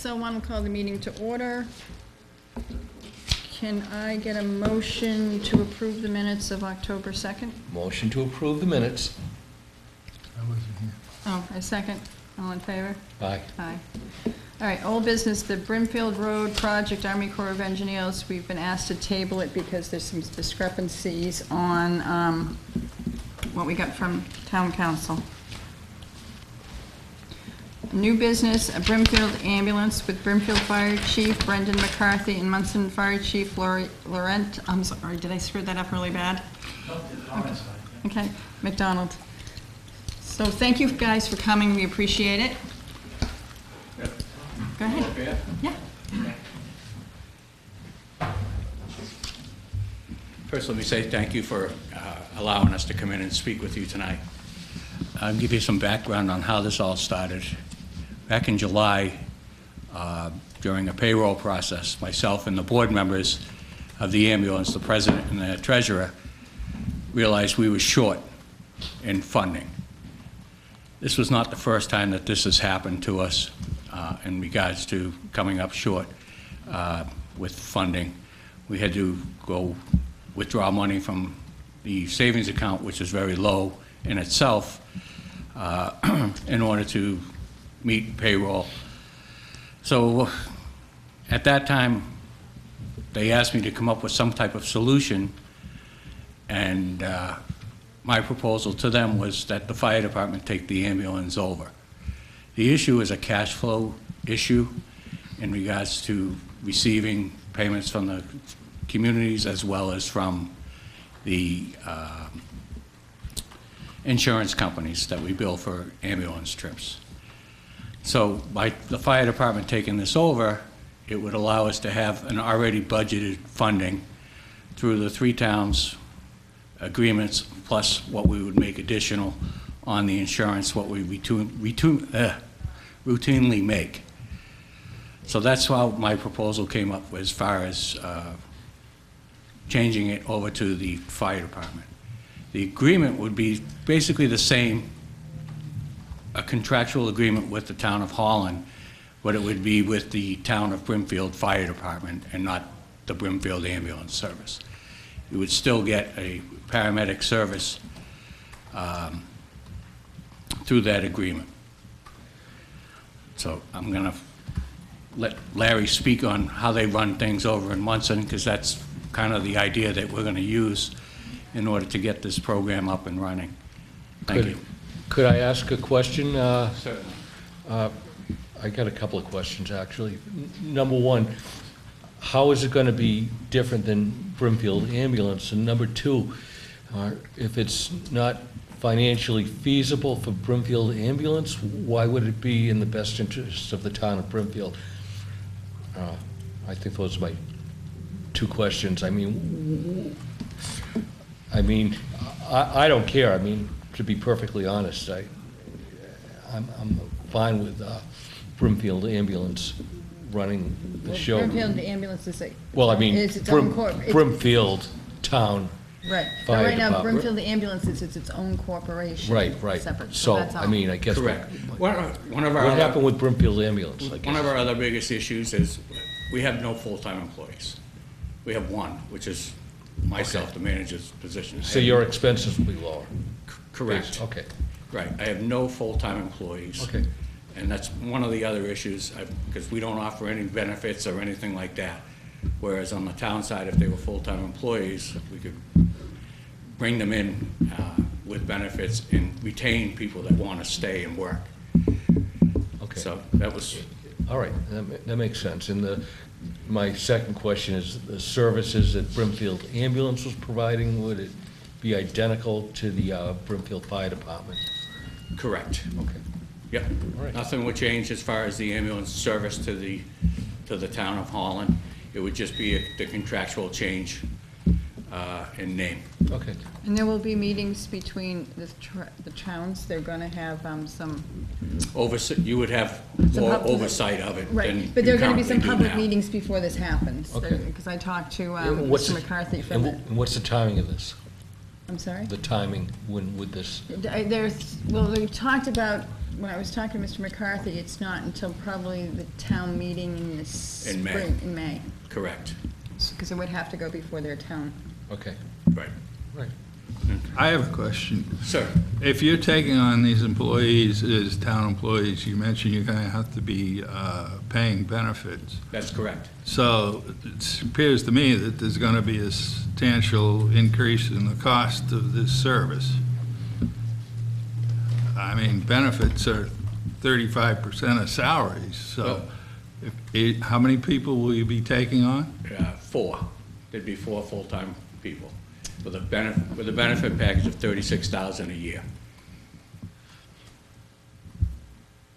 6:01, we'll call the meeting to order. Can I get a motion to approve the minutes of October 2nd? Motion to approve the minutes. I wasn't here. Oh, a second. All in favor? Aye. Aye. All right, old business, the Brimfield Road Project, Army Corps of Engineers. We've been asked to table it because there's some discrepancies on what we got from town council. New business, a Brimfield ambulance with Brimfield Fire Chief Brendan McCarthy and Munson Fire Chief Laurent, I'm sorry, did I screw that up really bad? Okay, McDonald. So thank you guys for coming, we appreciate it. Yep. Go ahead. Yeah. First, let me say thank you for allowing us to come in and speak with you tonight. I'll give you some background on how this all started. Back in July, during a payroll process, myself and the board members of the ambulance, the president and the treasurer, realized we were short in funding. This was not the first time that this has happened to us in regards to coming up short with funding. We had to go withdraw money from the savings account, which is very low in itself, in order to meet payroll. So at that time, they asked me to come up with some type of solution, and my proposal to them was that the fire department take the ambulance over. The issue is a cash flow issue in regards to receiving payments from the communities as well as from the insurance companies that we bill for ambulance trips. So by the fire department taking this over, it would allow us to have an already budgeted funding through the three towns agreements, plus what we would make additional on the insurance, what we routinely make. So that's how my proposal came up as far as changing it over to the fire department. The agreement would be basically the same, a contractual agreement with the town of Holland, but it would be with the town of Brimfield Fire Department and not the Brimfield Ambulance Service. You would still get a paramedic service through that agreement. So I'm going to let Larry speak on how they run things over in Munson, because that's kind of the idea that we're going to use in order to get this program up and running. Thank you. Could I ask a question? Certainly. I got a couple of questions, actually. Number one, how is it going to be different than Brimfield Ambulance? And number two, if it's not financially feasible for Brimfield Ambulance, why would it be in the best interest of the town of Brimfield? I think those are my two questions. I mean, I don't care. I mean, to be perfectly honest, I'm fine with Brimfield Ambulance running the show. Brimfield Ambulance is Well, I mean, it's its own Brimfield Town. Right. But Fire right now, department. Brimfield Ambulance is its own corporation. Right. Separate. So, that's all. I mean, I guess. Correct. What What happened with Brimfield Ambulance? I guess? One of our other biggest issues is we have no full-time employees. We have one, which is myself, the manager's position. So your expenses will be lower? Correct. Okay. Right. I have no full-time employees. Okay. And that's one of the other issues, because we don't offer any benefits or anything like that. Whereas on the town side, if they were full-time employees, we could bring them in with benefits and retain people that want to stay and work. Okay. So that was... All right, that makes sense. And my second question is, the services that Brimfield Ambulance was providing, would it be identical to the Brimfield Fire Department? Correct. Okay. Yep. All right. Nothing would change as far as the ambulance service to the town of Holland. It would just be the contractual change in name. Okay. And there will be meetings between the towns. They're going to have some... You would have Some more public- oversight of it than Right, but there are going to be some you currently do public now. meetings before this happens. Okay. Because I talked to And what's Mr. the- McCarthy from And what's the timing of this? I'm sorry? The timing, when would this, Well, we talked about, when I was talking to Mr. McCarthy, it's not until probably the town meeting in the In May. spring, in May. Correct. Because it would have to go before their town. okay, Right. right. I have a question. Sir, If you're taking on these employees as town employees, you mentioned you're going to have to be paying benefits. that's correct. So it appears to me that there's going to be a substantial increase in the cost of this service. I mean, benefits are 35% of salaries, so how many people will you be taking on? 4. There'd be 4 full-time people with a benefit package of $36,000 a year.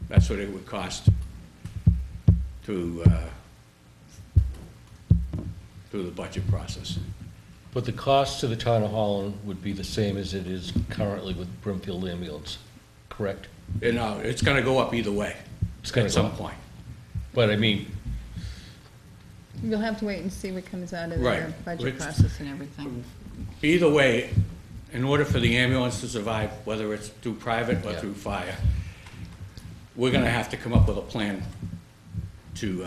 That's what it would cost through the budget process. But the cost to the town of Holland would be the same as it is currently with Brimfield Ambulance, correct? You know, it's gonna go up either way. It's gonna at go some up. point. But I mean, We'll have to wait and see what comes out of Right. their budget Which- process and everything. Either way, in order for the ambulance to survive, whether it's through private or Yeah. through fire, we're gonna have to come up with a plan to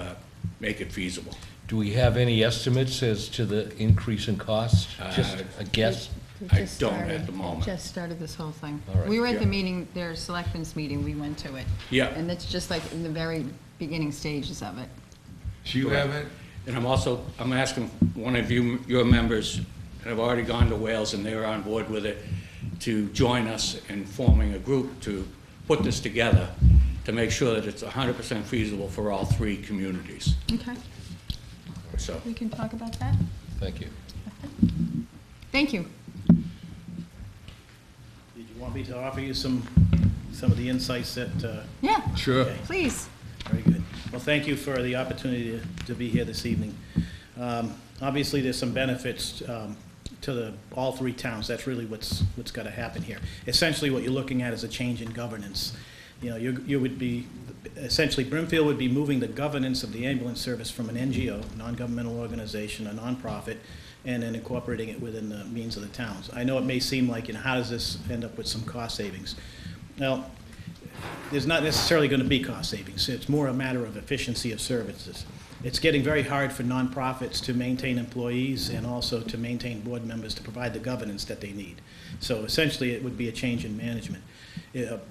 make it feasible. do we have any estimates as to the increase in costs? Just a guess? We I just don't at started- the moment. Just started this whole thing. All right. We were at the Yeah. meeting, their selectmen's meeting, we went to it. Yeah. And it's just like in the very beginning stages of it. Do you have it? And I'm asking one of your members, and I've already gone to Wales and they're on board with it, to join us in forming a group to put this together to make sure that it's 100% feasible for all 3 communities. Okay, So, we can talk about that. Thank you. Thank you. Did you want me to offer you some of the insights that, Yeah, Sure. Okay. please. very good. Well, thank you for the opportunity to be here this evening. Obviously, there's some benefits to all 3 towns. That's really what's got to happen here. Essentially, what you're looking at is a change in governance. You know, you would be, essentially, Brimfield would be moving the governance of the ambulance service from an NGO, non-governmental organization, a nonprofit, and then incorporating it within the means of the towns. I know it may seem like, you know, how does this end up with some cost savings? Well, there's not necessarily going to be cost savings. It's more a matter of efficiency of services. It's getting very hard for nonprofits to maintain employees and also to maintain board members to provide the governance that they need. So essentially, it would be a change in management.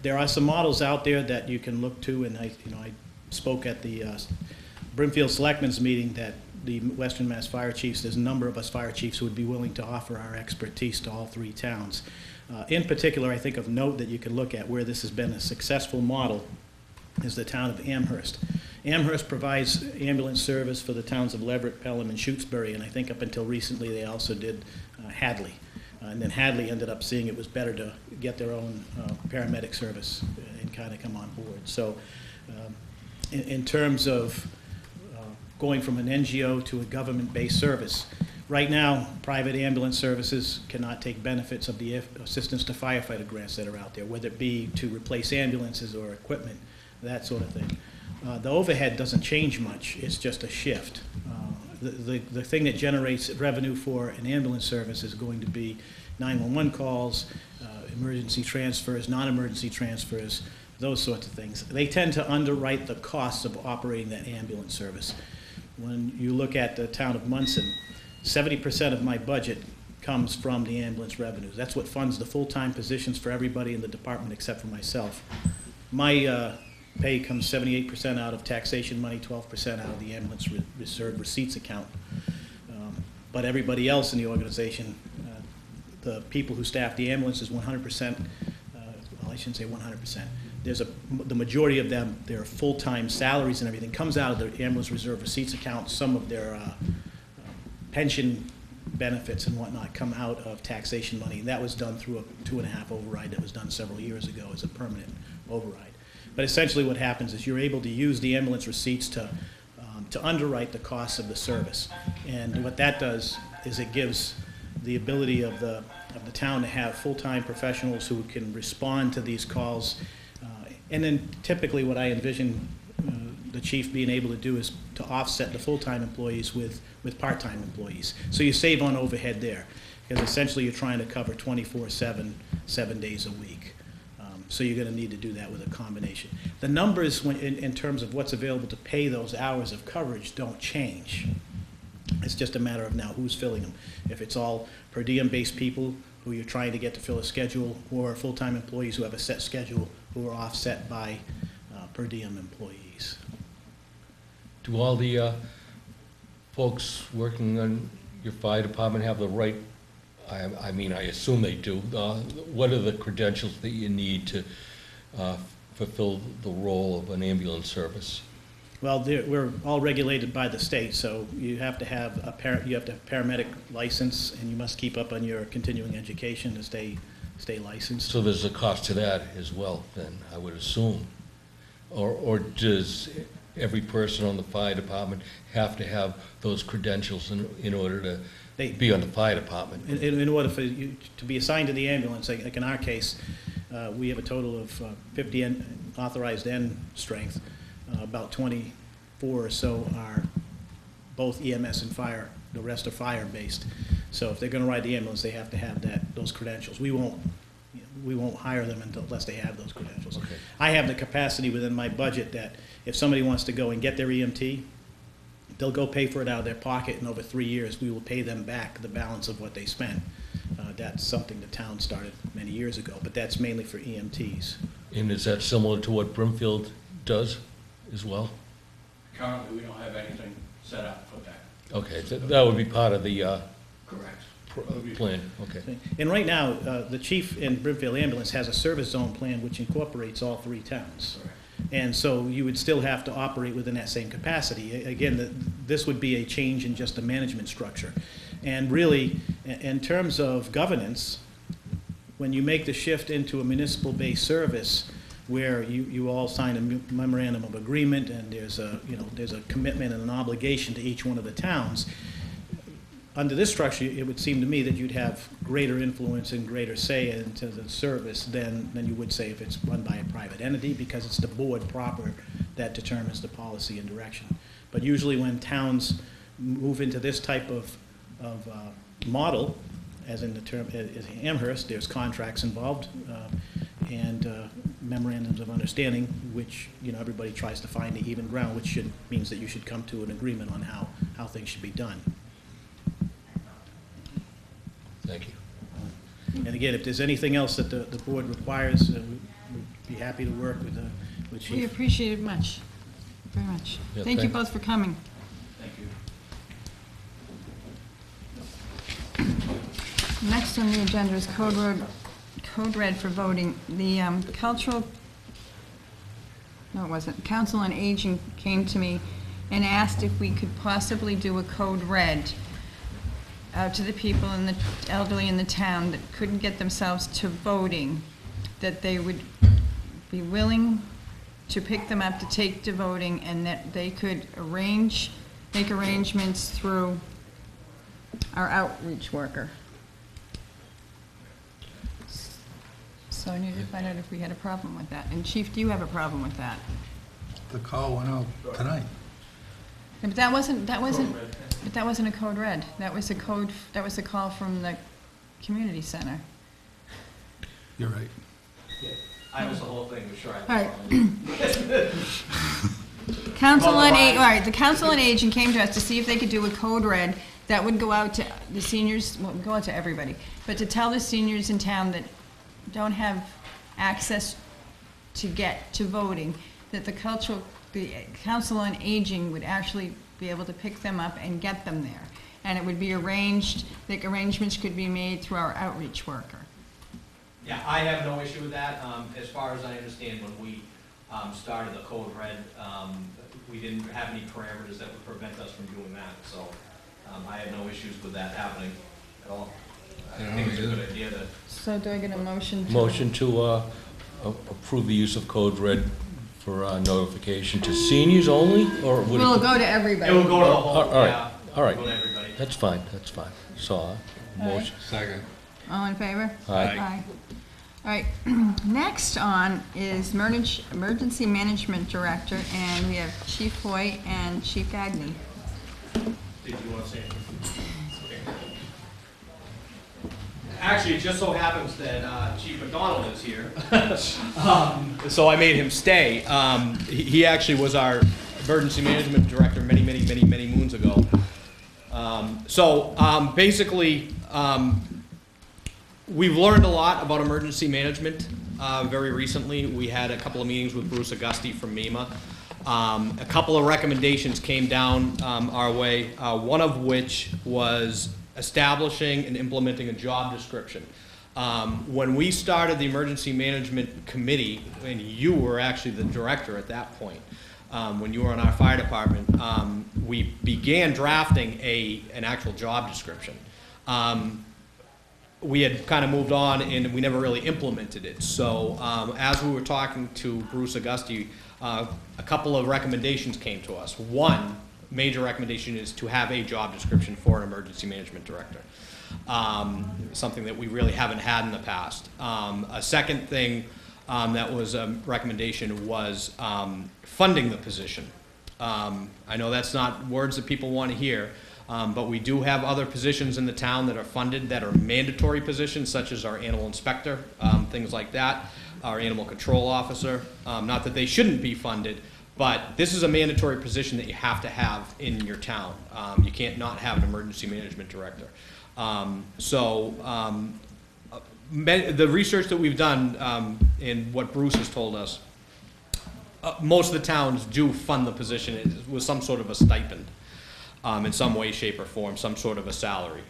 There are some models out there that you can look to, and I spoke at the Brimfield Selectmen's meeting that the Western Mass Fire Chiefs, there's a number of us fire chiefs who would be willing to offer our expertise to all 3 towns. In particular, I think of note that you can look at where this has been a successful model is the town of Amherst. Amherst provides ambulance service for the towns of Leverett, Pelham, and Shutesbury, and I think up until recently they also did Hadley. And then Hadley ended up seeing it was better to get their own paramedic service and kind of come on board. So in terms of going from an NGO to a government-based service, right now, private ambulance services cannot take benefits of the assistance to firefighter grants that are out there, whether it be to replace ambulances or equipment, that sort of thing. The overhead doesn't change much, it's just a shift. The thing that generates revenue for an ambulance service is going to be 911 calls, emergency transfers, non-emergency transfers, those sorts of things. They tend to underwrite the costs of operating that ambulance service. When you look at the town of Munson, 70% of my budget comes from the ambulance revenues. That's what funds the full-time positions for everybody in the department except for myself. My pay comes 78% out of taxation money, 12% out of the ambulance reserve receipts account. But everybody else in the organization, the people who staff the ambulance is 100%, well, I shouldn't say 100%. The majority of them, their full-time salaries and everything comes out of their ambulance reserve receipts account. Some of their pension benefits and whatnot come out of taxation money. And that was done through a 2.5 override that was done several years ago as a permanent override. But essentially what happens is you're able to use the ambulance receipts to underwrite the costs of the service. And what that does is it gives the ability of the town to have full-time professionals who can respond to these calls. And then typically what I envision the chief being able to do is to offset the full-time employees with part-time employees. So you save on overhead there. because essentially you're trying to cover 24/7, 7 days a week. So you're going to need to do that with a combination. The numbers, in terms of what's available to pay those hours of coverage, don't change. It's just a matter of now who's filling them. If it's all per diem-based people who you're trying to get to fill a schedule, or full-time employees who have a set schedule who are offset by per diem employees. Do all the folks working on your fire department have the right, I mean, I assume they do. What are the credentials that you need to fulfill the role of an ambulance service? Well, we're all regulated by the state, so you have to have a paramedic license, and you must keep up on your continuing education to stay licensed. So there's a cost to that as well, then, I would assume? Or does every person on the fire department have to have those credentials in order to be on the fire department? In order for you to be assigned to the ambulance, like in our case, we have a total of 50 authorized end strength. About 24 or so are both EMS and fire. The rest are fire-based. So if they're going to ride the ambulance, they have to have those credentials. We won't hire them unless they have those credentials. Okay. I have the capacity within my budget that if somebody wants to go and get their EMT, they'll go pay for it out of their pocket, and over 3 years, we will pay them back the balance of what they spent. That's something the town started many years ago, but that's mainly for EMTs. And is that similar to what Brimfield does as well? Currently, we don't have anything set up for that. Okay, that would be part of the Correct. plan, okay. And right now, the chief in Brimfield Ambulance has a service zone plan which incorporates all 3 towns. Correct. And so you would still have to operate within that same capacity. Again, this would be a change in just the management structure. And really, in terms of governance, when you make the shift into a municipal-based service where you all sign a memorandum of agreement and there's a commitment and an obligation to each one of the towns, under this structure, it would seem to me that you'd have greater influence and greater say into the service than you would say if it's run by a private entity, because it's the board proper that determines the policy and direction. But usually when towns move into this type of model, as in the term as Amherst, there's contracts involved and memorandums of understanding, which everybody tries to find the even ground, which means that you should come to an agreement on how things should be done. Thank you. And again, if there's anything else that the board requires, we'd be happy to work with Chief. We appreciate it much, very much. Yeah, Thank you thank- both for coming. Thank you. Next on the agenda is Code Red for voting. The Council on Aging came to me and asked if we could possibly do a Code Red out to the people and the elderly in the town that couldn't get themselves to voting, that they would be willing to pick them up to take to voting, and that they could make arrangements through our outreach worker. So I needed to find out if we had a problem with that. And Chief, do you have a problem with that? The call went out tonight. Yeah, but that wasn't a Code Red. That was a call from the community center. You're right. I missed the whole thing, but sure. All right. The Council on Aging came to us to see if they could do a Code Red that would go out to the seniors, well, go out to everybody, but to tell the seniors in town that don't have access to get to voting, that the Council on Aging would actually be able to pick them up and get them there. And it would be arranged, the arrangements could be made through our outreach worker. Yeah, I have no issue with that. As far as I understand, when we started the Code Red, we didn't have any parameters that would prevent us from doing that. So I have no issues with that happening at all. I think it's a good idea to. So do I get a motion to? Motion to approve the use of Code Red for notification to seniors only, or would We'll it? go to everybody. It will go to the whole, All right, yeah. all right. Go to everybody. That's fine. So, All right. motion. Second. All in favor? Aye. All right, next on is Emergency Management Director, and we have Chief Hoy and Chief Agnew. Did you want to say anything? Actually, it just so happens that Chief McDonald is here. So I made him stay. He actually was our emergency management director many moons ago. Basically, we've learned a lot about emergency management very recently. We had a couple of meetings with Bruce Augusti from MEMA. A couple of recommendations came down our way, one of which was establishing and implementing a job description. When we started the Emergency Management Committee, and you were actually the director at that point, when you were on our fire department, we began drafting an actual job description. We had kind of moved on and we never really implemented it. So as we were talking to Bruce Augusti, a couple of recommendations came to us. One major recommendation is to have a job description for an emergency management director. Something that we really haven't had in the past. A second thing that was a recommendation was funding the position. I know that's not words that people want to hear, but we do have other positions in the town that are funded that are mandatory positions, such as our animal inspector, things like that, our animal control officer. Not that they shouldn't be funded, but this is a mandatory position that you have to have in your town. You can't not have an emergency management director. The research that we've done and what Bruce has told us, most of the towns do fund the position with some sort of a stipend in some way, shape, or form, some sort of a salary.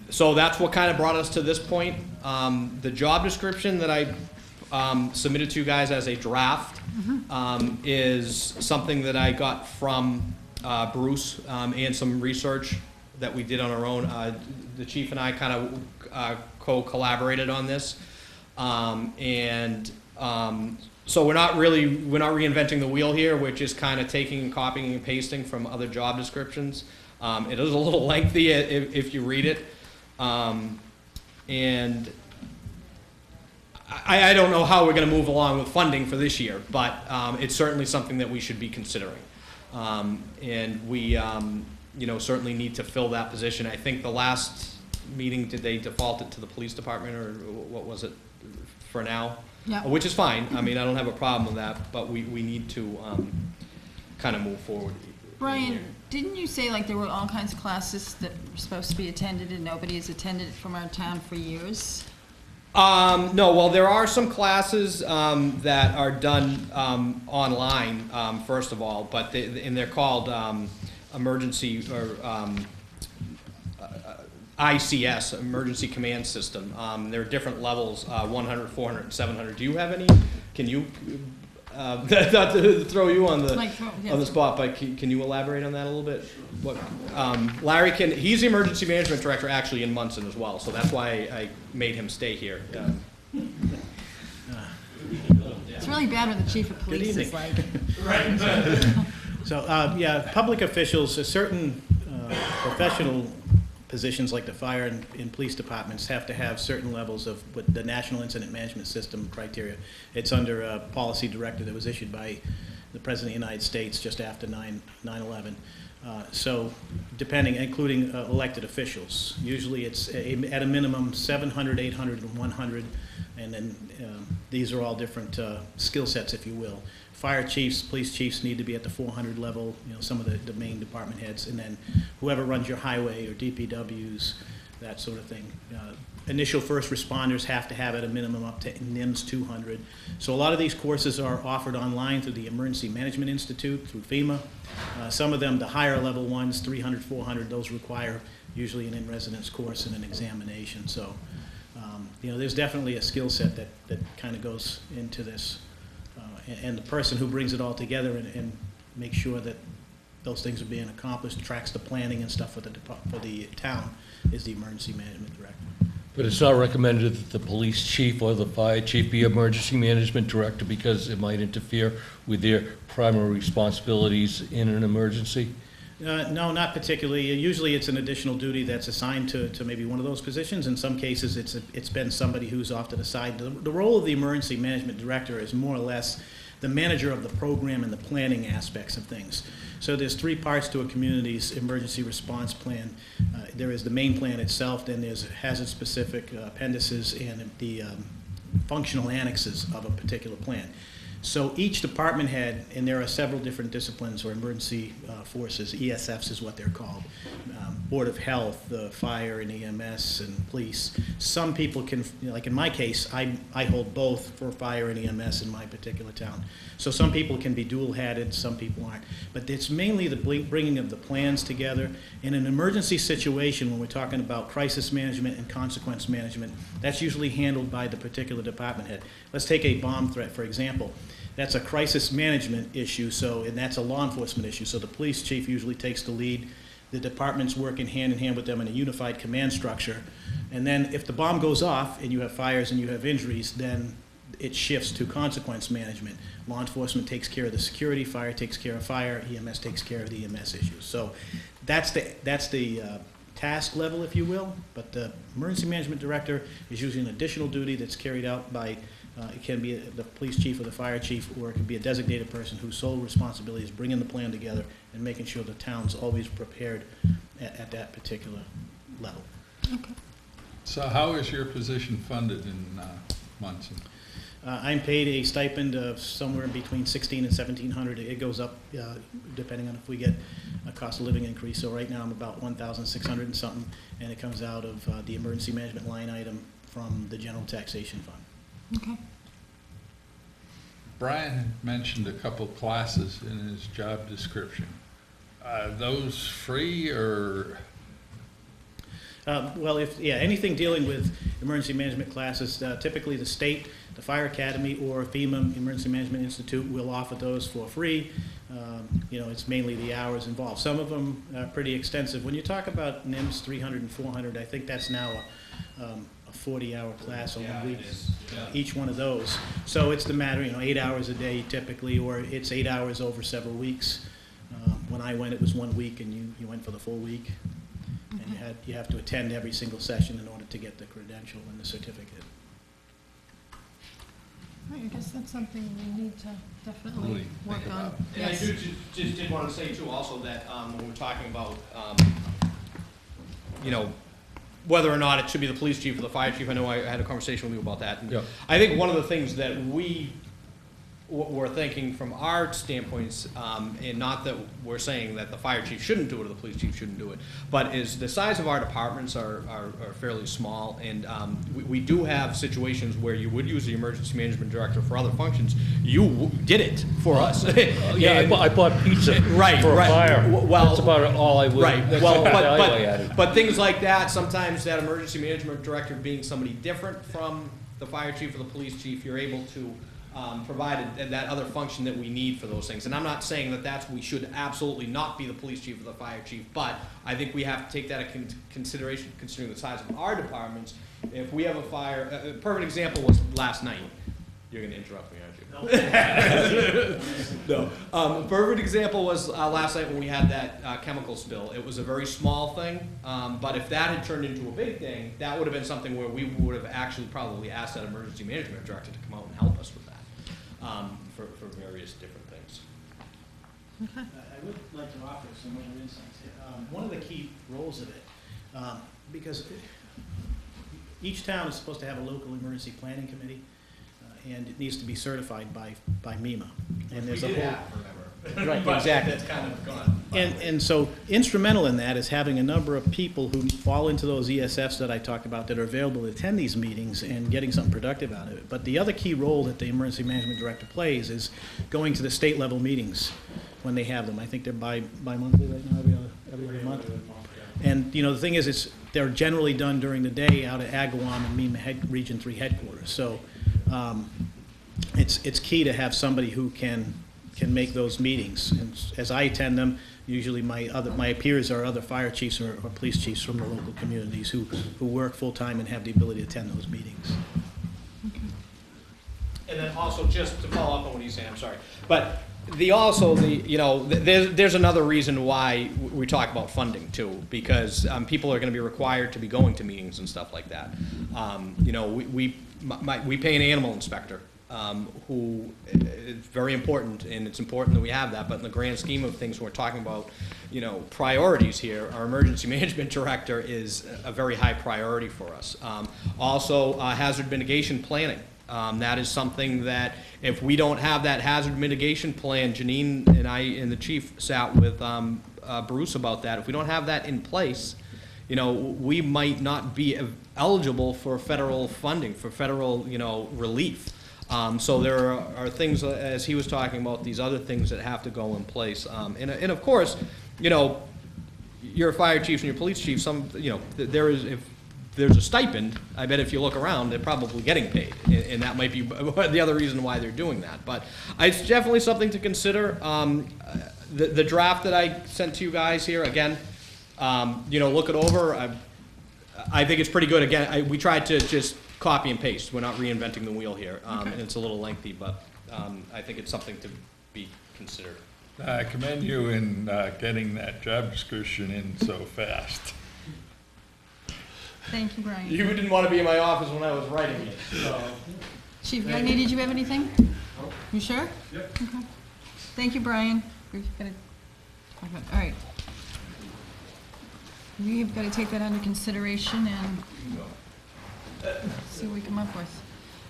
So that's what kind of brought us to this point. The job description that I submitted to you guys as a draft is something that I got from Bruce and some research that we did on our own. The chief and I kind of co-collaborated on this. So we're not reinventing the wheel here. We're just kind of taking and copying and pasting from other job descriptions. It is a little lengthy if you read it. And I don't know how we're going to move along with funding for this year, but it's certainly something that we should be considering. And we certainly need to fill that position. I think the last meeting, did they default it to the police department, or what was it for now? Yeah. Which is fine. I mean, I don't have a problem with that, but we need to kind of move forward. Brian, didn't you say like there were all kinds of classes that were supposed to be attended and nobody has attended from our town for years? No, well, there are some classes that are done online, first of all, but they're called emergency or ICS, Emergency Command System. There are different levels, 100, 400, and 700. Do you have any? Can you, not to throw you on the spot, but can you elaborate on that a little bit? What, Larry he's the Emergency Management Director actually in Munson as well, so that's why I made him stay here. It's really bad when the chief of police is like. Right. So, public officials, certain professional positions like the fire and police departments have to have certain levels of what the National Incident Management System criteria. It's under a policy directive that was issued by the President of the United States just after 9/11. So depending, including elected officials, usually it's at a minimum 700, 800, and 100, and then these are all different skill sets, if you will. Fire chiefs, police chiefs need to be at the 400 level, some of the main department heads, and then whoever runs your highway or DPWs, that sort of thing. Initial first responders have to have at a minimum up to NIMS 200. So a lot of these courses are offered online through the Emergency Management Institute, through FEMA. Some of them, the higher level ones, 300, 400, those require usually an in-residence course and an examination. So, there's definitely a skill set that kind of goes into this. And the person who brings it all together and makes sure that those things are being accomplished, tracks the planning and stuff for the town, is the emergency management director. But it's not recommended that the police chief or the fire chief be emergency management director because it might interfere with their primary responsibilities in an emergency? No, not particularly. Usually it's an additional duty that's assigned to maybe one of those positions. In some cases, it's been somebody who's often assigned. The role of the emergency management director is more or less the manager of the program and the planning aspects of things. So there's three parts to a community's emergency response plan. There is the main plan itself, then there's hazard-specific appendices and the functional annexes of a particular plan. So each department head, and there are several different disciplines or emergency forces, ESFs is what they're called, Board of Health, the fire and EMS and police. Some people can, like in my case, I hold both for fire and EMS in my particular town. So some people can be dual-hatted, some people aren't. But it's mainly the bringing of the plans together. In an emergency situation, when we're talking about crisis management and consequence management, that's usually handled by the particular department head. Let's take a bomb threat, for example. That's a crisis management issue, and that's a law enforcement issue. So the police chief usually takes the lead. The departments work in hand with them in a unified command structure. And then if the bomb goes off and you have fires and you have injuries, then it shifts to consequence management. Law enforcement takes care of the security, fire takes care of fire, EMS takes care of the EMS issues. So that's the task level, if you will, but the emergency management director is usually an additional duty that's carried out by, it can be the police chief or the fire chief, or it can be a designated person whose sole responsibility is bringing the plan together and making sure the town's always prepared at that particular level. Okay. So how is your position funded in Munson? I'm paid a stipend of somewhere between $1,600 and $1,700. It goes up depending on if we get a cost of living increase. So right now I'm about $1,600 and something, and it comes out of the emergency management line item from the general taxation fund. Okay. Brian had mentioned a couple classes in his job description. Are those free or? Well, anything dealing with emergency management classes, typically the state, the Fire Academy, or FEMA Emergency Management Institute will offer those for free. It's mainly the hours involved. Some of them are pretty extensive. When you talk about NIMS 300 and 400, I think that's now a 40-hour class or 1 week, each one of those. So it's the matter, 8 hours a day typically, or it's 8 hours over several weeks. When I went, it was 1 week, and you went for the full week. And you have to attend every single session in order to get the credential and the certificate. Right, I guess that's something we need to definitely Really work think on. about. And I Yes. do just did want to say too also that when we're talking about, whether or not it should be the police chief or the fire chief, I know I had a conversation with you about that. And Yeah. I think one of the things that we're thinking from our standpoints, and not that we're saying that the fire chief shouldn't do it or the police chief shouldn't do it, but is the size of our departments are fairly small, and we do have situations where you would use the emergency management director for other functions. You did it for us. Yeah, And- I bought pizza Right, for a right. fire. Well, That's about all I would, Right, that's well, the value I added. but things like that, sometimes that emergency management director being somebody different from the fire chief or the police chief, you're able to provide that other function that we need for those things. And I'm not saying that we should absolutely not be the police chief or the fire chief, but I think we have to take that into consideration, considering the size of our departments. If we have a fire, a perfect example was last night. You're going to interrupt me, aren't you? No. A perfect example was last night when we had that chemical spill. It was a very small thing, but if that had turned into a big thing, that would have been something where we would have actually probably asked that emergency management director to come out and help us with that, for various different things. Okay. I would like to offer some other insights here. One of the key roles of it, because each town is supposed to have a local emergency planning committee, and it needs to be certified by MEMA. And there's a whole, Right, But exactly. That's kind of gone. And so instrumental in that is having a number of people who fall into those ESFs that I talked about that are available to attend these meetings and getting something productive out of it. But the other key role that the emergency management director plays is going to the state level meetings when they have them. I think they're bi-monthly right now, every other month. And, the thing is, they're generally done during the day out at Agawam and MEMA Region 3 headquarters. So it's key to have somebody who can make those meetings. And as I attend them, usually my peers are other fire chiefs or police chiefs from the local communities who work full-time and have the ability to attend those meetings. And then also, just to follow up on what he's saying, I'm sorry, but there's another reason why we talk about funding too, because people are going to be required to be going to meetings and stuff like that. We pay an animal inspector who is very important, and it's important that we have that, but in the grand scheme of things, when we're talking about, you know, priorities here, our emergency management director is a very high priority for us. Also, hazard mitigation planning. That is something that if we don't have that hazard mitigation plan, Janine and I and the chief sat with Bruce about that. If we don't have that in place, you know, we might not be eligible for federal funding, for federal, you know, relief. So there are things, as he was talking about, these other things that have to go in place. And of course, you know, your fire chiefs and your police chiefs, you know, if there's a stipend, I bet if you look around, they're probably getting paid. And that might be the other reason why they're doing that. But it's definitely something to consider. The draft that I sent to you guys here, again, you know, look it over. I think it's pretty good. Again, we tried to just copy and paste. We're not reinventing the wheel here. And it's a little lengthy, but I think it's something to be considered. I commend you in getting that job description in so fast. Thank you, Brian. You didn't want to be in my office when I was writing it, so. Chief Gagné, did you have anything? Nope. You sure? Yep. Okay. Thank you, Brian. We've got to talk about, all right. We've got to take that under consideration and see what we come up with.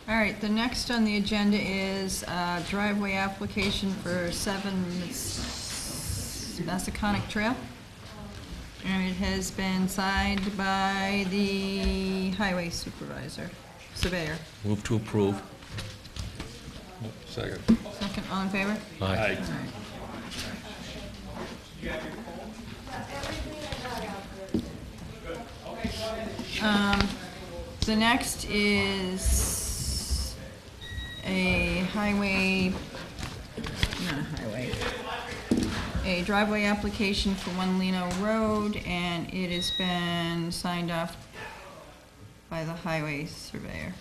All right, the next on the agenda is driveway application for 7 Massaconic Trail. And it has been signed by the highway surveyor. Move to approve. Second. Second, all in favor? Aye. All right. The next is a driveway application for 1 Lino Road, and it has been signed off by the highway surveyor.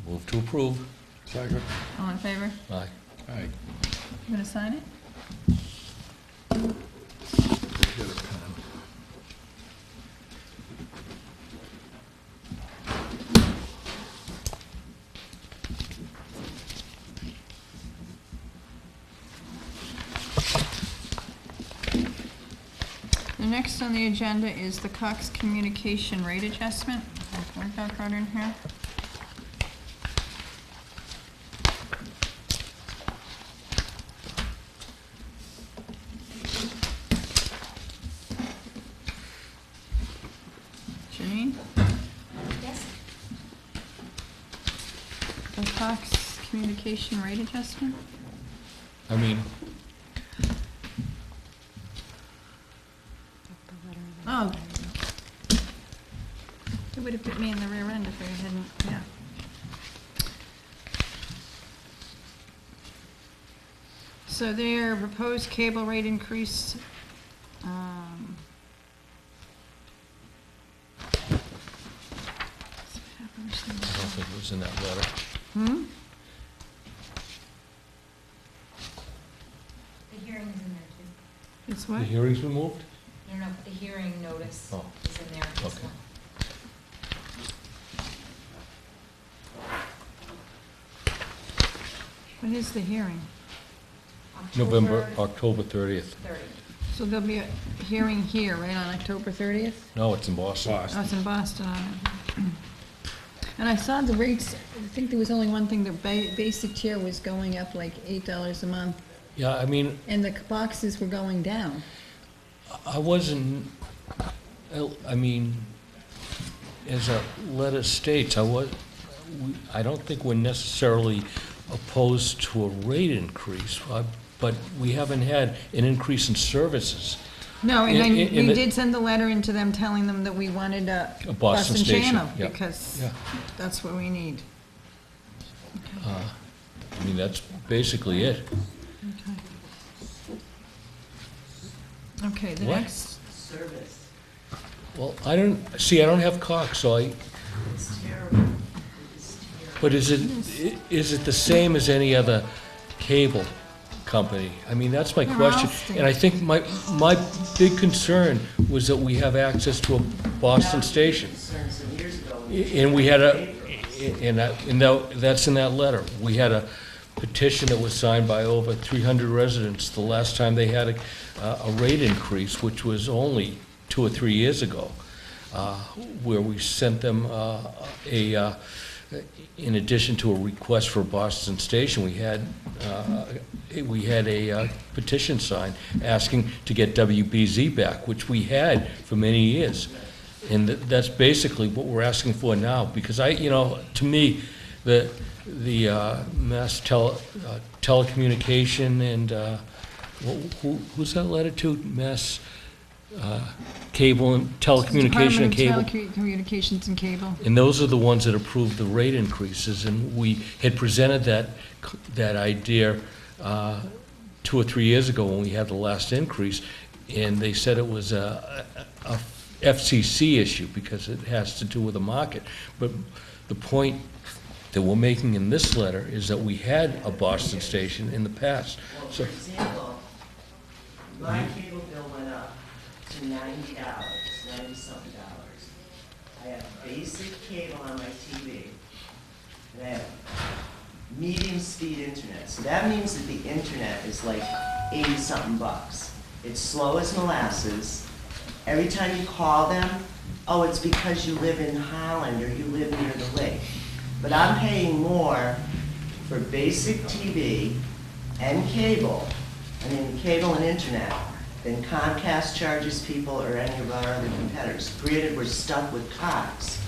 Move to approve. Second. All in favor? Aye. Aye. You gonna sign it? Get a pen. The next on the agenda is the Cox communication rate adjustment. I've marked that right in here. Janine? Yes. The Cox communication rate adjustment? I mean, Oh. It would have put me in the rear end if I hadn't, yeah. So their proposed cable rate increase, I don't think it was in that letter. The hearing is in there too. It's The what? hearing's been moved? No, the hearing notice Oh. is in there, this Okay. one. What is the hearing? October 30th. 30. So there'll be a hearing here, right, on October 30th? No, it's in Boston. Oh, it's in Boston on it. And I saw the rates, I think there was only one thing, the basic tier was going up like $8 a month, Yeah, I mean, and the boxes were going down. I wasn't, I mean, as a letter states, I don't think we're necessarily opposed to a rate increase, but we haven't had an increase in services. No, and then In we the- did send the letter into them telling them that we wanted a A Boston Boston station, channel, yeah. because Yeah. that's what we need. I mean, that's basically it. Okay, the What? next, Well, I don't have Cox, so I, but is it the same as any other cable company? I mean, that's my They're question. all And I think my big concern was that we have access to a Boston station. And we had That's in that letter. We had a petition that was signed by over 300 residents the last time they had a rate increase, which was only 2 or 3 years ago, where we sent them in addition to a request for Boston Station, we had a petition signed asking to get WBZ back, which we had for many years. And that's basically what we're asking for now, because to me, the Mass Telecommunication and, who's that letter to? Mass Cable and Telecommunication and Cable. Department of Telecommunications and Cable. And those are the ones that approved the rate increases, and we had presented that idea 2 or 3 years ago when we had the last increase, and they said it was a FCC issue because it has to do with the market. But the point that we're making in this letter is that we had a Boston Station in the past. Well, So, for example, my cable bill went up to $90, 90-something dollars. I have basic cable on my TV, and I have medium speed internet. So that means that the internet is like 80-something bucks. It's slow as molasses. Every time you call them, oh, it's because you live in Holland or you live near the lake. But I'm paying more for basic TV and cable, cable and internet, than Comcast charges people or any of our other competitors. Granted, we're stuck with Cox,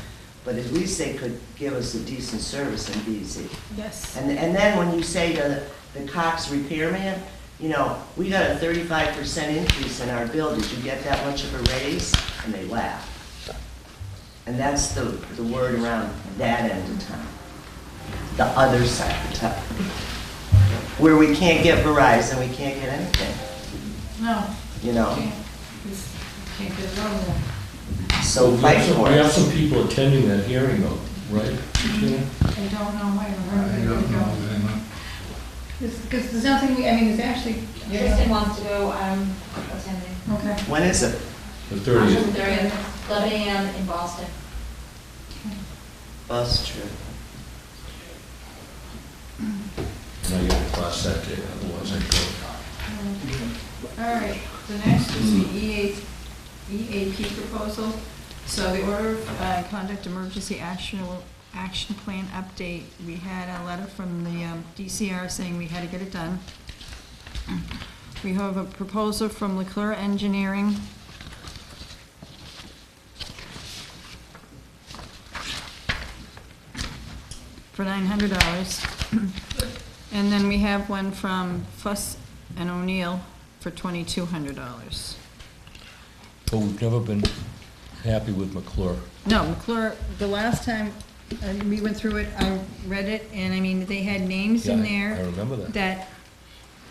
but at least they could give us a decent service in BZ. Yes. And then when you say to the Cox repairman, we got a 35% increase in our bill, did you get that much of a raise? And they laugh. And that's the word around that end of town. The other side of town. Where we can't get Verizon, we can't get anything. No. Can't get it over there. So fight for we have us. some people attending that hearing though, right? Regina? I don't know where I don't know, then, Because there's nothing, there's actually. Kristen wants to go, attending. Okay. When is it? The 30th. 30th, 11 a.m. in Boston. Bus trip. And I got to class that day, otherwise I go. All right, the next is the EAP proposal. So the order of conduct emergency action plan update, we had a letter from the DCR saying we had to get it done. We have a proposal from Leclerc Engineering. For $900. And then we have one from Fuss and O'Neill for $2,200. But we've never been happy with McClure. No, McClure, the last time we went through it, I read it, and they had names in Yeah, there. I remember that. That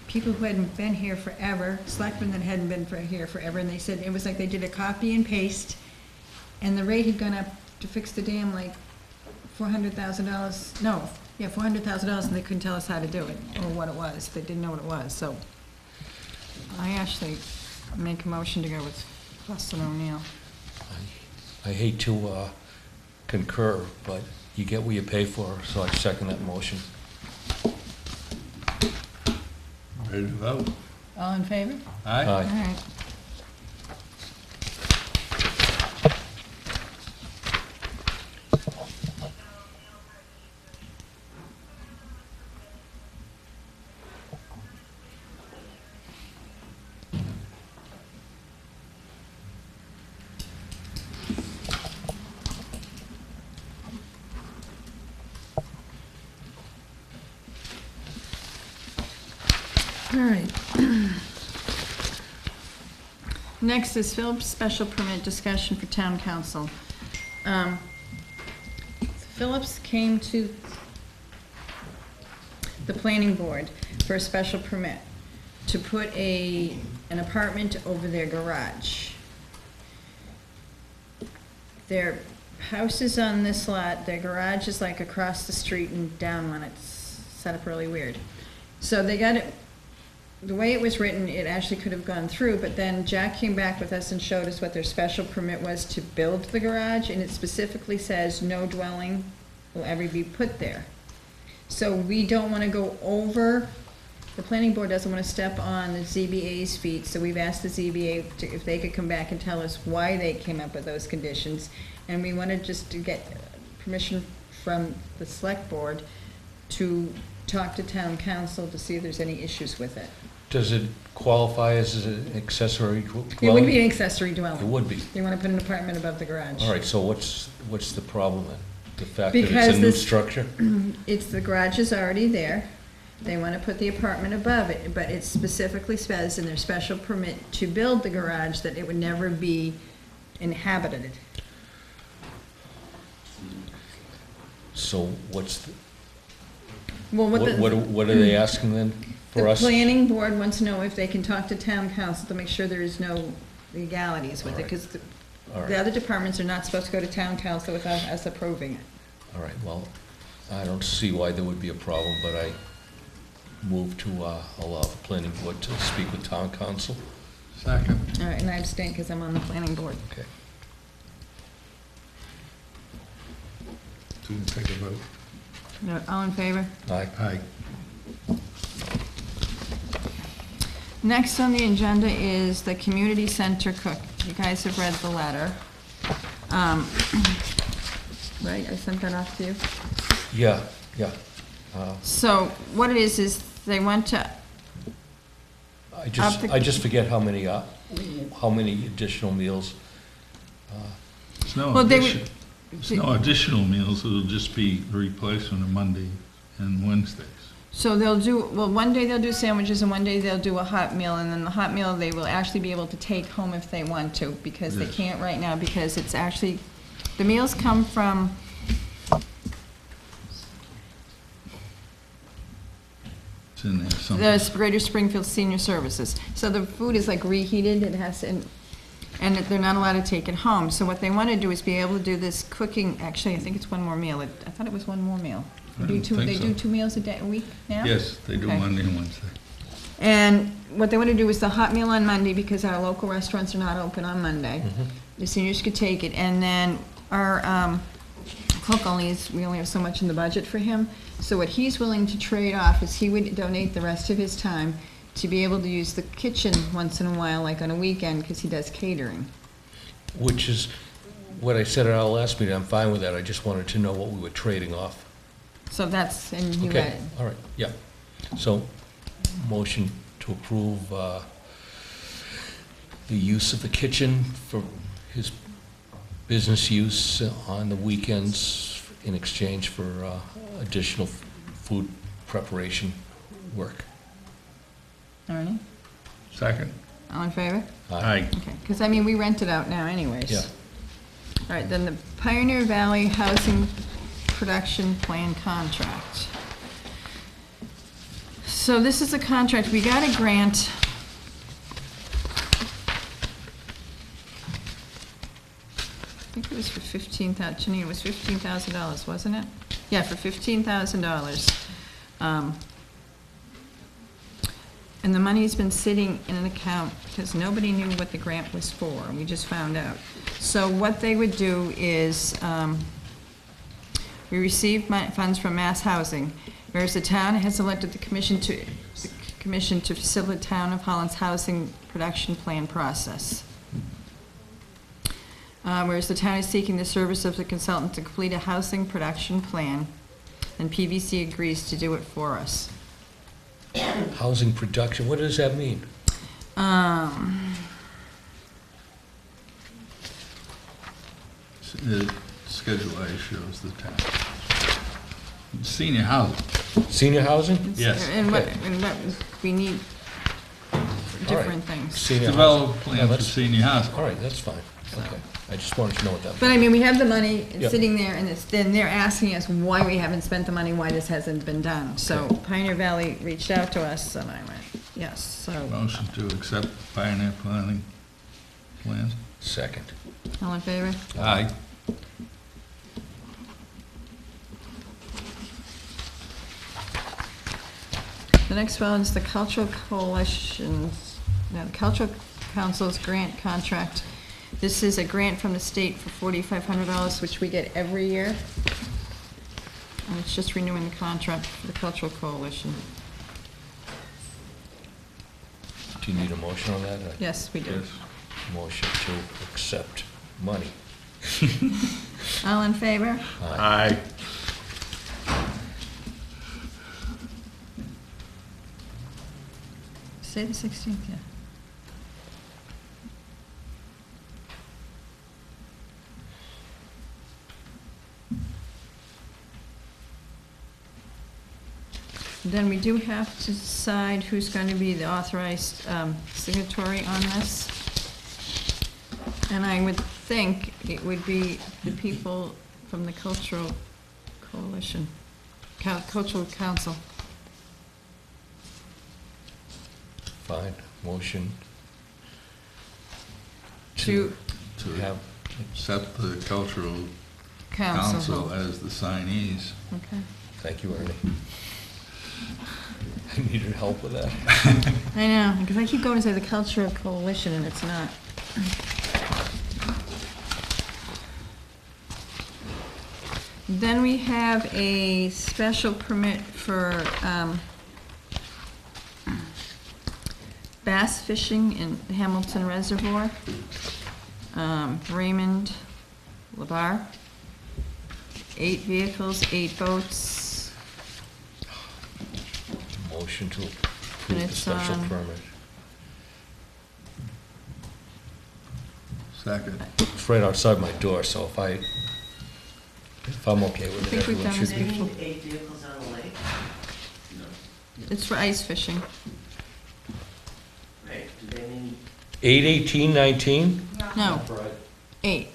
people who hadn't been here forever, selectmen that hadn't been here forever, and they said it was like they did a copy and paste, and the rate had gone up to fix the dam like $400,000, $400,000, and they couldn't tell us how to do it, or what it was. They didn't know what it was, so I actually make a motion to go with Fuss and O'Neill. I hate to concur, but you get what you pay for, so I second that motion. ready to vote? All in favor? Aye? All Aye. right. All right. Next is Phillips special permit discussion for town council. Phillips came to the planning board for a special permit to put an apartment over their garage. Their house is on this lot, their garage is like across the street and down one. It's set up really weird. So they got it, the way it was written, it actually could have gone through, but then Jack came back with us and showed us what their special permit was to build the garage, and it specifically says no dwelling will ever be put there. So we don't want to go over, the planning board doesn't want to step on the ZBA's feet, so we've asked the ZBA if they could come back and tell us why they came up with those conditions. And we wanted just to get permission from the select board to talk to town council to see if there's any issues with it. Does it qualify as an accessory dwelling? It wouldn't be an accessory dwelling. It would be. They want to put an apartment above the garage. All right, so what's the problem then? The fact that Because it's a new this- structure? It's, the garage is already there. They want to put the apartment above it, but it specifically says in their special permit to build the garage that it would never be inhabited. So what's, Well, what are they asking then for the us? planning board wants to know if they can talk to town council to make sure there is no legalities with it, All right. because All the right, other departments are not supposed to go to town council without us approving it. all right, well, I don't see why there would be a problem, but I move to allow the planning board to speak with town council. Second. All right, and I abstain because I'm on the planning board. Okay. So we can take a vote. No, all in favor? Aye. Aye. Next on the agenda is the community center cook. You guys have read the letter. Right, I sent that off to you. Yeah. So what it is they want to, I Up the- just forget how many additional meals. There's no Well, they would- addition, there's no additional meals, it'll just be the replacement of Monday and Wednesdays. so they'll do, well, one day they'll do sandwiches and one day they'll do a hot meal. And then the hot meal, they will actually be able to take home if they want to, because they Yes. can't right now, because it's actually, the meals come from, It's in there somewhere. the Greater Springfield Senior Services. So the food is like reheated, it has, and they're not allowed to take it home. So what they want to do is be able to do this cooking, actually, I think it's one more meal. I thought it was one more meal. I don't think They so. do 2 meals a week now? Yes, they do Okay. Monday and Wednesday. And what they want to do is the hot meal on Monday, because our local restaurants are not open on Monday. The seniors could take it, and then our cook we only have so much in the budget for him. So what he's willing to trade off is he would donate the rest of his time to be able to use the kitchen once in a while, like on a weekend, because he does catering. Which is what I said at our last meeting, I'm fine with that, I just wanted to know what we were trading off. So that's, and you got Okay, it. all right, yeah. So, motion to approve the use of the kitchen for his business use on the weekends in exchange for additional food preparation work. All right, Second. all in favor? Aye. Okay, because I mean, we rent it out now anyways. Yeah. All right, then the Pioneer Valley Housing Production Plan Contract. So this is a contract, we got a grant. I think it was for Janine, it was $15,000, wasn't it? Yeah, for $15,000. And the money's been sitting in an account because nobody knew what the grant was for, and we just found out. So what they would do is, we received funds from Mass Housing, whereas the town has elected the commission to facilitate the town of Holland's housing production plan process. Whereas the town is seeking the service of the consultant to complete a housing production plan, and PVC agrees to do it for us. Housing production, what does that mean? The Schedule A shows the town. Senior housing. Senior housing? Yes. And what we need All right. different things. Senior Develop a housing. plan Yeah, for that's- senior housing. All right, that's fine, okay. I just wanted to know what that But meant. I mean, we have the money, it's Yep. sitting there, and then they're asking us why we haven't spent the money, why this hasn't been done. So Pioneer Valley reached out to us, and I went, yes, so, Motion to accept Pioneer Planning plans. Second. all in favor? Aye. The next one is the Cultural Coalition's, no, the Cultural Council's grant contract. This is a grant from the state for $4,500, which we get every year. And it's just renewing the contract for the Cultural Coalition. Do you need a motion on that? Yes, we do. Yes. Motion to accept money. All in favor? Aye. Say the 16th, yeah. Then we do have to decide who's going to be the authorized signatory on this. And I would think it would be the people from the Cultural Coalition, Cultural Council. Fine, motion To to have, Accept the cultural council. council as the signees. Okay. thank you, Ernie. I needed help with that. I know, because I keep going to say the Cultural Coalition, and it's not. Then we have a special permit for bass fishing in Hamilton Reservoir. Raymond Labar. 8 vehicles, 8 boats. Motion to And approve the it's special on- permit. Second. It's right outside my door, so if I'm okay with I it, think we've everyone done should this Do they be. before. need 8 vehicles on the lake? It's for ice fishing. Right, do they need, 8/18/19? No, 8.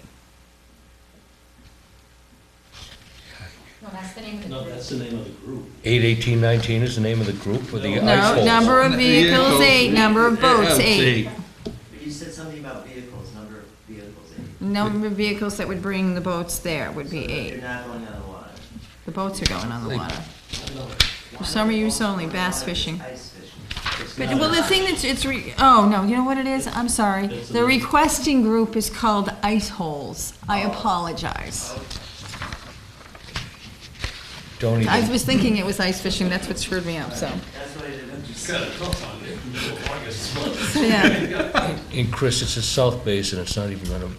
No, that's the name of the No, group. that's the name of the group. 8/18/19 is the name of the group for the ice No, holes? number of vehicles, 8, number of boats, Yeah, 8. you said something about vehicles, number of vehicles, 8. Number of vehicles that would bring the boats there would be So that 8. You're not going on the water. The boats are going on the water. For summer use only, bass fishing. Ice fishing. It's But, not- well, the thing that's, oh, no, you know what it is? I'm sorry. The requesting group is called Ice Holes. I apologize. Don't I even, was thinking it was ice fishing, that's what screwed me up, so. That's what I did. So, yeah, and Chris, it's a south basin, it's not even gonna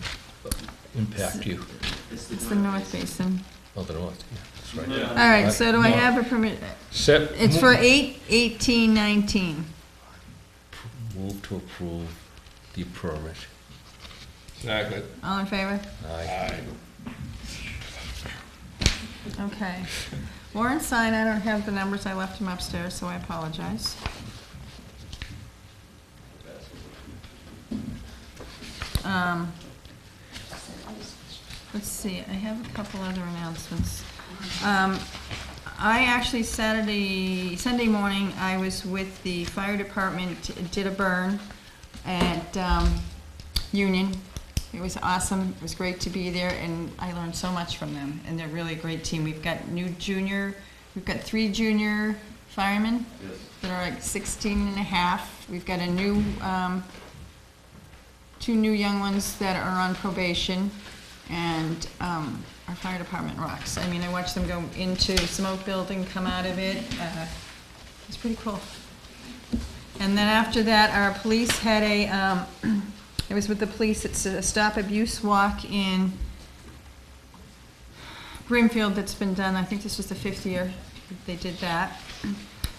impact you. it's the North Basin. Oh, the north, yeah, that's right. All right, so do I have a permit? It's for 8/18/19. Move to approve the permit. Second. All in favor? Aye. Okay. Warren sign, I don't have the numbers, I left them upstairs, so I apologize. Let's see, I have a couple other announcements. I actually Sunday morning, I was with the fire department, did a burn at Union. It was awesome, it was great to be there, and I learned so much from them, and they're really a great team. We've got 3 junior firemen that are like 16 and a half. We've got a new, 2 new young ones that are on probation, and our fire department rocks. I mean, I watched them go into smoke building, come out of it. It's pretty cool. And then after that, our police had I was with the police, it's a stop abuse walk in Brimfield that's been done, I think this was the 5th year they did that.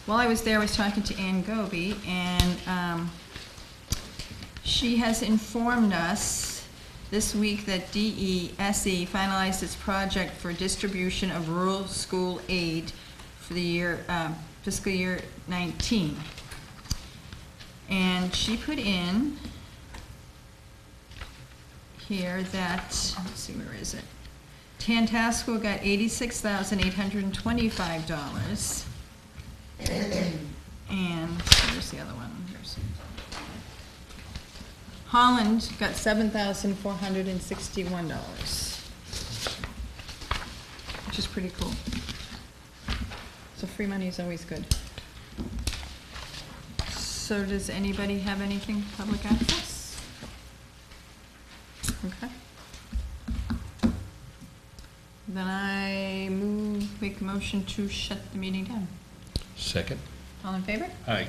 While I was there, I was talking to Ann Goby, and she has informed us this week that DESE finalized its project for distribution of rural school aid for the year, fiscal year 19. And she put in here that, let's see, where is it? Tantasco got $86,825. And where's the other one? Holland got $7,461, which is pretty cool. So free money is always good. So does anybody have anything public access? Okay. Then I make make a motion to shut the meeting down. Second? All in favor? Aye.